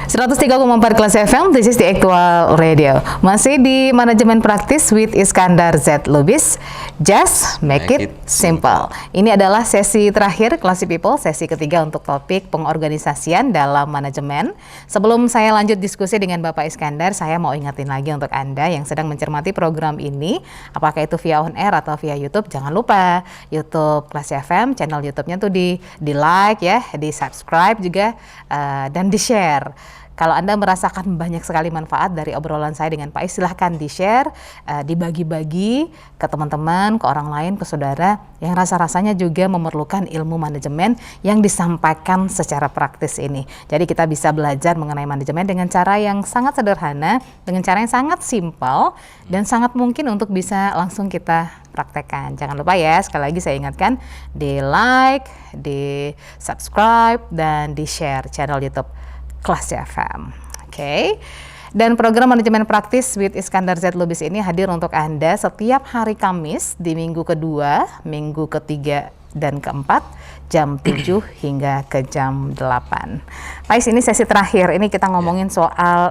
103,4 Kelas FM, this is the Actual Radio. Masih di Manajemen Praktis with Iskandar Z. Lubis. Just make it simple. Ini adalah sesi terakhir Classy People, sesi ketiga untuk topik pengorganisasian dalam manajemen. Sebelum saya lanjut diskusi dengan Bapak Iskandar, saya mau ingetin lagi untuk Anda yang sedang mencermati program ini, apakah itu via on air atau via YouTube, jangan lupa YouTube Classy FM, channel YouTube-nya tuh di like ya, di subscribe juga, dan di share. Kalau Anda merasakan banyak sekali manfaat dari obrolan saya dengan Pak Is, silahkan di-share, dibagi-bagi ke teman-teman, ke orang lain, ke saudara yang rasa-rasanya juga memerlukan ilmu manajemen yang disampaikan secara praktis ini. Jadi kita bisa belajar mengenai manajemen dengan cara yang sangat sederhana, dengan cara yang sangat simpel, dan sangat mungkin untuk bisa langsung kita praktekkan. Jangan lupa ya, sekali lagi saya ingatkan, di like, di subscribe, dan di share channel YouTube Classy FM. Oke. Dan program Manajemen Praktis with Iskandar Z. Lubis ini hadir untuk Anda setiap hari Kamis di minggu kedua, minggu ketiga, dan keempat, jam 7 hingga ke jam 8. Pak Is, ini sesi terakhir. Ini kita ngomongin soal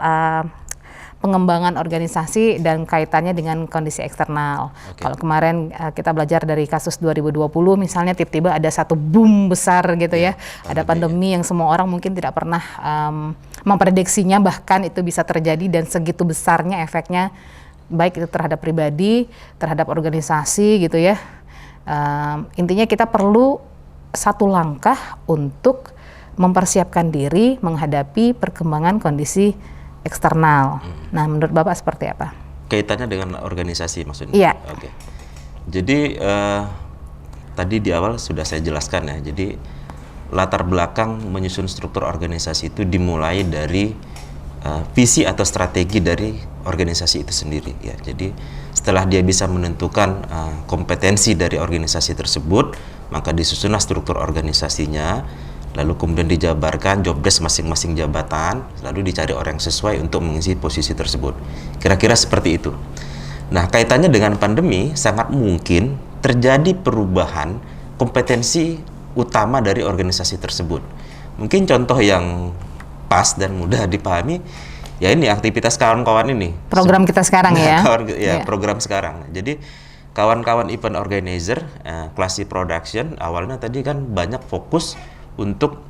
pengembangan organisasi dan kaitannya dengan kondisi eksternal. Kalau kemarin kita belajar dari kasus 2020, misalnya tiba-tiba ada satu boom besar gitu ya, ada pandemi yang semua orang mungkin tidak pernah memprediksinya, bahkan itu bisa terjadi dan segitu besarnya efeknya, baik itu terhadap pribadi, terhadap organisasi gitu ya. Intinya kita perlu satu langkah untuk mempersiapkan diri menghadapi perkembangan kondisi eksternal. Nah, menurut Bapak seperti apa? Kaitannya dengan organisasi maksudnya? Iya. Oke. Jadi tadi di awal sudah saya jelaskan ya. Jadi latar belakang menyusun struktur organisasi itu dimulai dari visi atau strategi dari organisasi itu sendiri ya. Jadi setelah dia bisa menentukan kompetensi dari organisasi tersebut, maka disusunlah struktur organisasinya. Lalu kemudian dijabarkan job desk masing-masing jabatan, lalu dicari orang yang sesuai untuk mengisi posisi tersebut. Kira-kira seperti itu. Nah, kaitannya dengan pandemi, sangat mungkin terjadi perubahan kompetensi utama dari organisasi tersebut. Mungkin contoh yang pas dan mudah dipahami, ya ini aktivitas kawan-kawan ini. Program kita sekarang ya? Program sekarang. Jadi, kawan-kawan event organizer, Classy Production, awalnya tadi kan banyak fokus untuk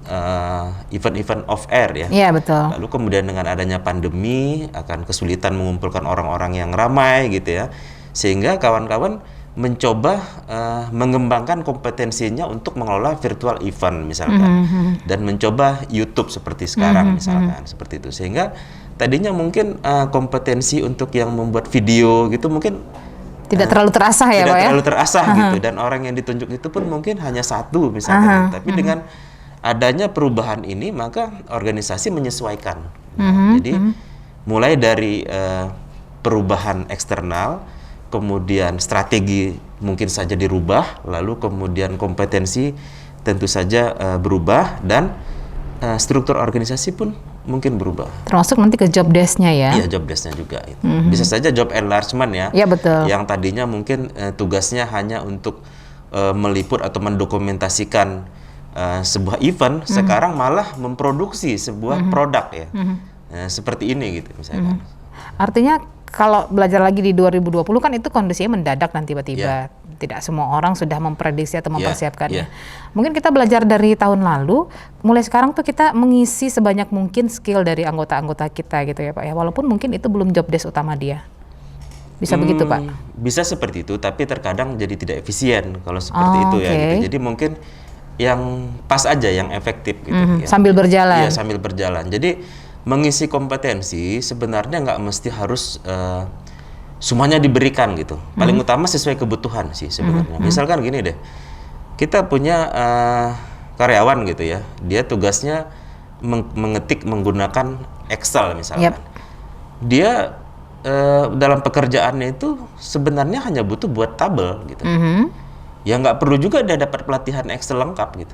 event-event off air ya. Iya, betul. Lalu kemudian dengan adanya pandemi akan kesulitan mengumpulkan orang-orang yang ramai gitu ya. Sehingga kawan-kawan mencoba mengembangkan kompetensinya untuk mengelola virtual event misalkan. Dan mencoba YouTube seperti sekarang misalkan, seperti itu. Sehingga tadinya mungkin kompetensi untuk yang membuat video gitu mungkin tidak terlalu terasah ya, Pak ya? Tidak terlalu terasah gitu, dan orang yang ditunjuk itu pun mungkin hanya satu misalkan. Tapi dengan adanya perubahan ini, maka organisasi menyesuaikan. Jadi mulai dari perubahan eksternal, kemudian strategi mungkin saja dirubah, lalu kemudian kompetensi tentu saja berubah, dan struktur organisasi pun mungkin berubah. Termasuk nanti ke job desk-nya ya? Iya, job desk-nya juga. Bisa saja job enlargement ya. Iya, betul. Yang tadinya mungkin tugasnya hanya untuk meliput atau mendokumentasikan sebuah event, sekarang malah memproduksi sebuah produk ya. Seperti ini gitu misalnya. Artinya kalau belajar lagi di 2020 kan itu kondisinya mendadak dan tiba-tiba. Tidak semua orang sudah memprediksi atau mempersiapkannya. Mungkin kita belajar dari tahun lalu, mulai sekarang tuh kita mengisi sebanyak mungkin skill dari anggota-anggota kita gitu ya Pak ya. Walaupun mungkin itu belum job desk utama dia. Bisa begitu Pak? Bisa seperti itu, tapi terkadang jadi tidak efisien kalau seperti itu ya. Gitu. Jadi mungkin yang pas aja, yang efektif gitu. Ya. Sambil berjalan. Iya, sambil berjalan. Jadi mengisi kompetensi sebenarnya nggak mesti harus semuanya diberikan gitu. Paling utama sesuai kebutuhan sih sebenarnya. Misalkan gini deh, kita punya karyawan gitu ya, dia tugasnya mengetik menggunakan Excel misalkan. Dia dalam pekerjaannya itu sebenarnya hanya butuh buat tabel gitu. Ya nggak perlu juga dia dapat pelatihan Excel lengkap gitu.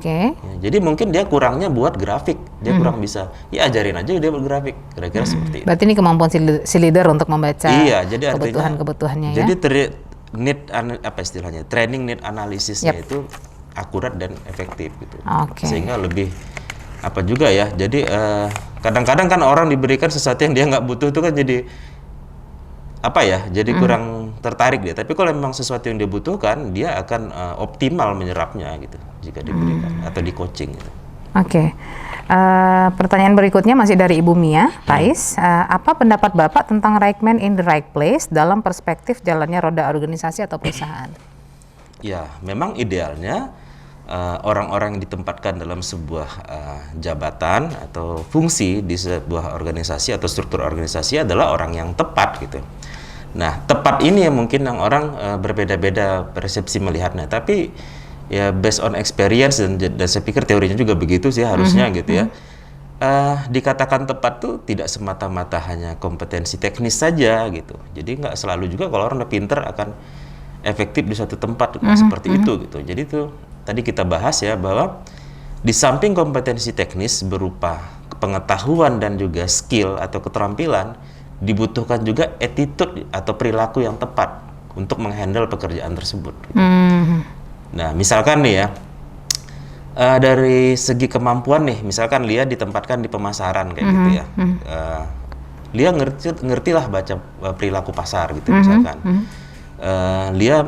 Ya, jadi mungkin dia kurangnya buat grafik, dia kurang bisa. Ya ajarin aja dia buat grafik, kira-kira seperti itu. Berarti ini kemampuan si leader untuk membaca kebutuhan-kebutuhannya ya. Jadi apa istilahnya? Training need analisisnya itu akurat dan efektif gitu. Sehingga lebih apa juga ya. Jadi kadang-kadang kan orang diberikan sesuatu yang dia nggak butuh itu kan jadi apa ya? Jadi kurang tertarik dia. Tapi kalau memang sesuatu yang dia butuhkan, dia akan optimal menyerapnya gitu jika diberikan atau di coaching gitu. Oke. Pertanyaan berikutnya masih dari Ibu Mia, Pais. Apa pendapat Bapak tentang right man in the right place dalam perspektif jalannya roda organisasi atau perusahaan? Ya, memang idealnya orang-orang yang ditempatkan dalam sebuah jabatan atau fungsi di sebuah organisasi atau struktur organisasi adalah orang yang tepat gitu. Nah, tepat ini yang mungkin yang orang berbeda-beda persepsi melihatnya, tapi ya based on experience dan saya pikir teorinya juga begitu sih harusnya gitu ya. Dikatakan tepat tuh tidak semata-mata hanya kompetensi teknis saja gitu. Jadi nggak selalu juga kalau orang udah pinter akan efektif di suatu tempat seperti itu gitu. Jadi tuh tadi kita bahas ya bahwa di samping kompetensi teknis berupa pengetahuan dan juga skill atau keterampilan, dibutuhkan juga attitude atau perilaku yang tepat untuk menghandle pekerjaan tersebut. Nah, misalkan nih ya, dari segi kemampuan nih, misalkan Lia ditempatkan di pemasaran kayak gitu ya, Lia ngertilah baca perilaku pasar gitu misalkan. Lia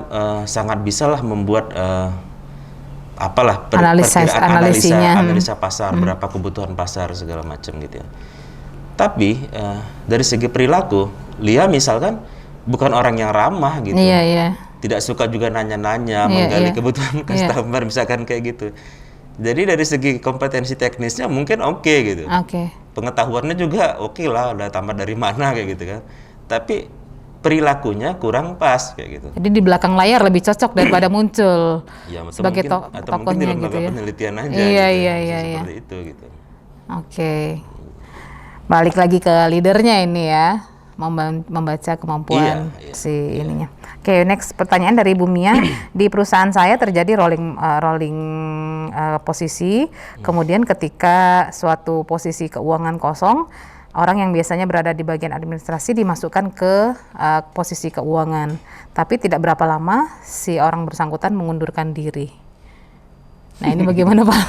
sangat bisalah membuat analisa pasar, berapa kebutuhan pasar segala macam gitu ya. Tapi dari segi perilaku, Lia misalkan bukan orang yang ramah gitu. Tidak suka juga nanya-nanya, menggali kebutuhan customer misalkan kayak gitu. Jadi dari segi kompetensi teknisnya mungkin oke gitu. Pengetahuannya juga oke lah, udah tambah dari mana kayak gitu kan. Tapi perilakunya kurang pas kayak gitu. Jadi di belakang layar lebih cocok daripada muncul ya, sebagai atau mungkin di lembaga penelitian aja seperti itu gitu. Balik lagi ke leadernya ini ya, membaca kemampuan ininya. Next pertanyaan dari Bu Mia. Di perusahaan saya terjadi rolling posisi. Kemudian ketika suatu posisi keuangan kosong, orang yang biasanya berada di bagian administrasi dimasukkan ke posisi keuangan. Tapi tidak berapa lama si orang bersangkutan mengundurkan diri. Nah, ini bagaimana Pak?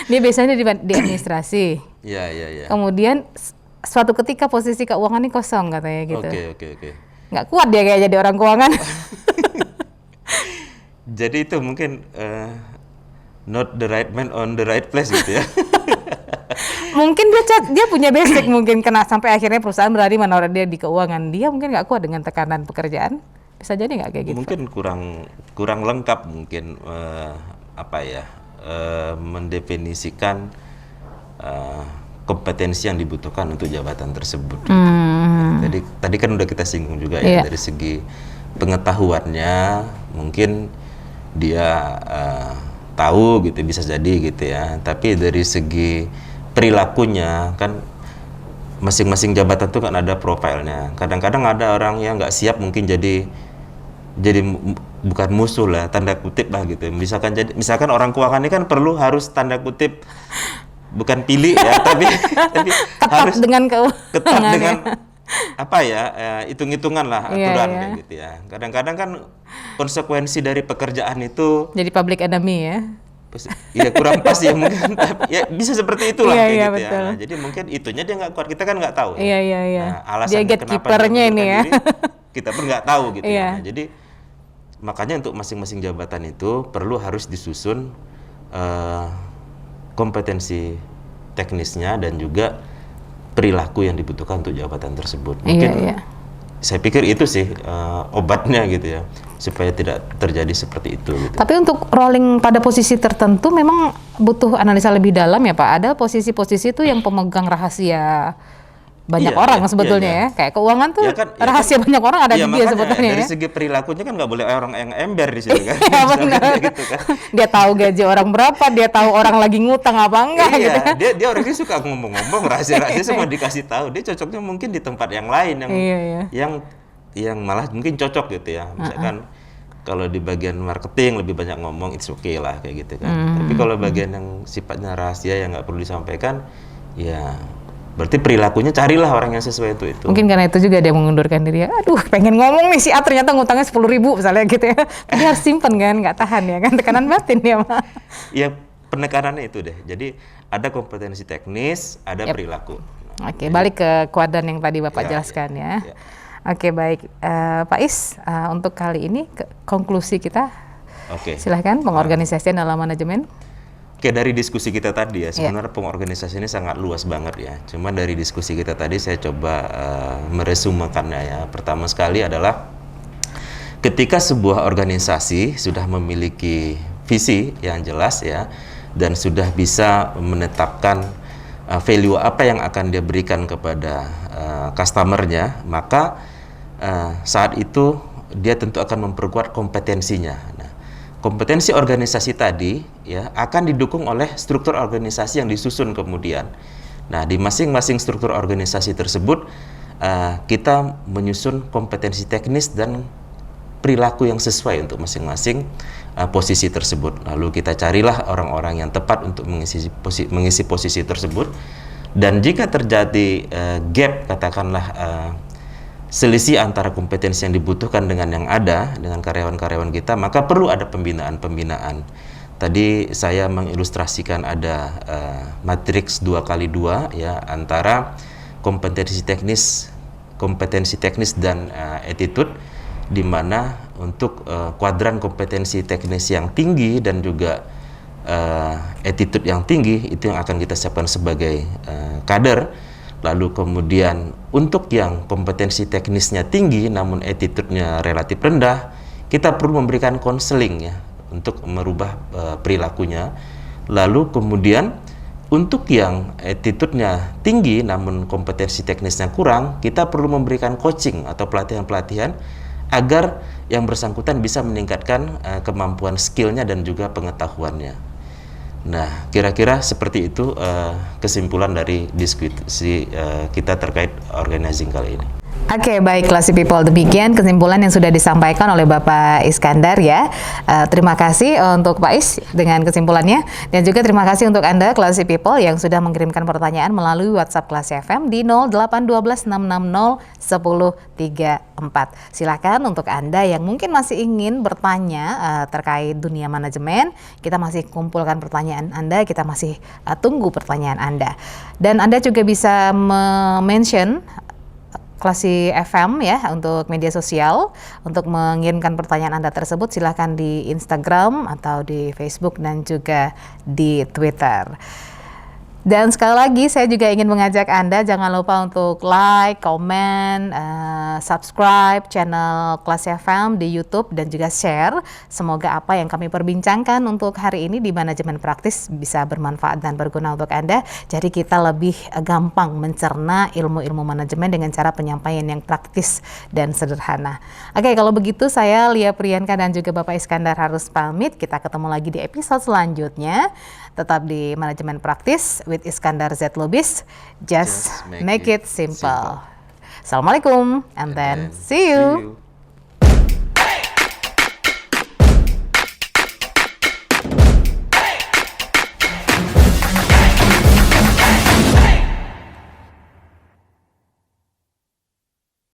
Dia biasanya di administrasi. Kemudian suatu ketika posisi keuangan ini kosong katanya gitu. Oke. Nggak kuat dia kayak jadi orang keuangan. Jadi itu mungkin not the right man on the right place gitu ya. Mungkin dia punya basic mungkin kena sampai akhirnya perusahaan berani menaruh dia di keuangan. Dia mungkin nggak kuat dengan tekanan pekerjaan. Bisa jadi nggak kayak gitu? Mungkin kurang lengkap mungkin mendefinisikan kompetensi yang dibutuhkan untuk jabatan tersebut. Tadi kan udah kita singgung juga ya dari segi pengetahuannya mungkin dia tahu gitu bisa jadi gitu ya. Tapi dari segi perilakunya kan masing-masing jabatan tuh kan ada profilnya. Kadang-kadang ada orang yang nggak siap mungkin jadi bukan musuh lah, tanda kutip lah gitu. Misalkan orang keuangan ini kan harus tanda kutip bukan pilih ya, tapi harus ketat dengan hitung-hitungan lah aturan kayak gitu ya. Kadang-kadang kan konsekuensi dari pekerjaan itu jadi public enemy ya. Iya kurang pas ya mungkin, ya bisa seperti itulah kayak gitu ya. Nah, jadi mungkin itunya dia nggak kuat, kita kan nggak tahu. Nah, alasannya kenapa dia ini ya. Kita pun nggak tahu gitu ya. Nah, jadi makanya untuk masing-masing jabatan itu harus disusun kompetensi teknisnya dan juga perilaku yang dibutuhkan untuk jabatan tersebut. Mungkin saya pikir itu sih obatnya gitu ya, supaya tidak terjadi seperti itu gitu. Tapi untuk rolling pada posisi tertentu memang butuh analisa lebih dalam ya Pak. Ada posisi-posisi itu yang pemegang rahasia banyak orang sebetulnya ya. Kayak keuangan tuh rahasia banyak orang ada di dia sebetulnya dari segi perilakunya kan nggak boleh orang yang ember di situ kan. Gitu kan. Dia tahu gaji orang berapa, dia tahu orang lagi ngutang apa enggak gitu. Dia orangnya suka ngomong-ngomong rahasia-rahasia semua dikasih tahu. Dia cocoknya mungkin di tempat yang lain yang malah mungkin cocok gitu ya. Misalkan kalau di bagian marketing lebih banyak ngomong, it's okay lah kayak gitu kan. Tapi kalau bagian yang sifatnya rahasia yang nggak perlu disampaikan, ya berarti perilakunya carilah orang yang sesuai itu. Mungkin karena itu juga dia mengundurkan diri. Aduh, pengen ngomong nih si A ternyata ngutangnya 10.000 misalnya gitu ya. Dia harus simpen kan, nggak tahan ya kan, tekanan batin dia mah. Ya penekanannya itu deh. Jadi ada kompetensi teknis, ada perilaku. Oke, balik ke kuadran yang tadi Bapak jelaskan ya. Oke, baik. Pak Is, untuk kali ini konklusi kita, silahkan pengorganisasian dalam manajemen. Oke, dari diskusi kita tadi ya, sebenarnya pengorganisasian ini sangat luas banget ya. Cuma dari diskusi kita tadi saya coba meresumekannya ya. Pertama sekali adalah ketika sebuah organisasi sudah memiliki visi yang jelas ya, dan sudah bisa menetapkan value apa yang akan dia berikan kepada customernya, maka saat itu dia tentu akan memperkuat kompetensinya. Nah, kompetensi organisasi tadi ya akan didukung oleh struktur organisasi yang disusun kemudian. Nah, di masing-masing struktur organisasi tersebut kita menyusun kompetensi teknis dan perilaku yang sesuai untuk masing-masing posisi tersebut. Lalu kita carilah orang-orang yang tepat untuk mengisi posisi tersebut. Dan jika terjadi gap, katakanlah selisih antara kompetensi yang dibutuhkan dengan yang ada dengan karyawan-karyawan kita, maka perlu ada pembinaan. Tadi saya mengilustrasikan ada matriks 2x2 ya, antara kompetensi teknis dan attitude, di mana untuk kuadran kompetensi teknis yang tinggi dan juga attitude yang tinggi itu yang akan kita siapkan sebagai kader. Lalu kemudian untuk yang kompetensi teknisnya tinggi namun attitude-nya relatif rendah, kita perlu memberikan konseling ya untuk merubah perilakunya. Lalu kemudian untuk yang attitude-nya tinggi namun kompetensi teknisnya kurang, kita perlu memberikan coaching atau pelatihan-pelatihan agar yang bersangkutan bisa meningkatkan kemampuan skillnya dan juga pengetahuannya. Nah, kira-kira seperti itu kesimpulan dari diskusi kita terkait organizing kali ini. Oke, baik Classy People, demikian kesimpulan yang sudah disampaikan oleh Bapak Iskandar ya. Terima kasih untuk Pak Is dengan kesimpulannya, dan juga terima kasih untuk Anda Classy People yang sudah mengirimkan pertanyaan melalui WhatsApp Classy FM di 0812 660 1034. Silakan untuk Anda yang mungkin masih ingin bertanya terkait dunia manajemen, kita masih kumpulkan pertanyaan Anda, kita masih tunggu pertanyaan Anda. Dan Anda juga bisa mention Classy FM ya untuk media sosial untuk mengirimkan pertanyaan Anda tersebut. Silahkan di Instagram atau di Facebook dan juga di Twitter. Dan sekali lagi saya juga ingin mengajak Anda jangan lupa untuk like, komen, subscribe channel Classy FM di YouTube dan juga share. Semoga apa yang kami perbincangkan untuk hari ini di manajemen praktis bisa bermanfaat dan berguna untuk Anda. Jadi kita lebih gampang mencerna ilmu-ilmu manajemen dengan cara penyampaian yang praktis dan sederhana. Oke, kalau begitu saya Lia Priyanka dan juga Bapak Iskandar harus pamit. Kita ketemu lagi di episode selanjutnya. Tetap di manajemen praktis with Iskandar Z. Lubis. Just make it simple. Assalamualaikum and then see you.